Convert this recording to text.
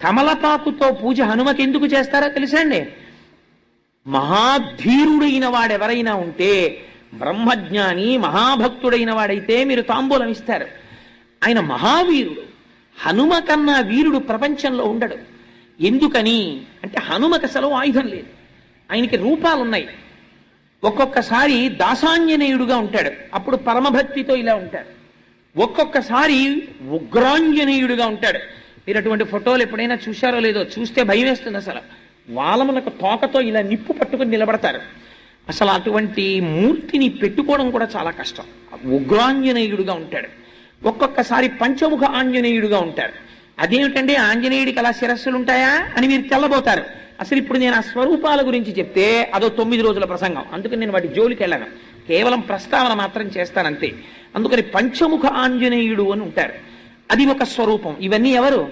తమలపాకుతో పూజ హనుమకి ఎందుకు చేస్తారో తెలుసా అండి? మహాధీరుడైన వాడెవరైనా ఉంటే, బ్రహ్మజ్ఞాని మహాభక్తుడైన వాడైతే మీరు తాంబూలం ఇస్తారు. ఆయన మహావీరుడు. హనుమ కన్నా వీరుడు ప్రపంచంలో ఉండడు. ఎందుకని అంటే హనుమకి అసలు ఆయుధం లేదు, ఆయనకి రూపాలున్నాయి. ఒక్కొక్కసారి దాసాంజనేయుడుగా ఉంటాడు, అప్పుడు పరమభక్తితో ఇలా ఉంటాడు. ఒక్కొక్కసారి ఉగ్రాంజనేయుడుగా ఉంటాడు. మీరు అటువంటి ఫోటోలు ఎప్పుడైనా చూశారో లేదో, చూస్తే భయం వేస్తుంది. అసలు వాలములకు తోకతో ఇలా నిప్పు పట్టుకుని నిలబడతారు. అసలు అటువంటి మూర్తిని పెట్టుకోవడం కూడా చాలా కష్టం. ఉగ్రాంజనేయుడుగా ఉంటాడు. ఒక్కొక్కసారి పంచముఖ ఆంజనేయుడుగా ఉంటాడు. అదేమిటండి ఆంజనేయుడికి అలా శిరస్సులు ఉంటాయా అని మీరు తెల్లబోతారు. అసలు ఇప్పుడు నేను ఆ స్వరూపాల గురించి చెప్తే అదో 9 రోజుల ప్రసంగం, అందుకని నేను వాటి జోలికి వెళ్ళను, కేవలం ప్రస్తావన మాత్రం చేస్తానంతే. అందుకని పంచముఖ ఆంజనేయుడు అని ఉంటారు, అది ఒక స్వరూపం. ఇవన్నీ ఎవరు?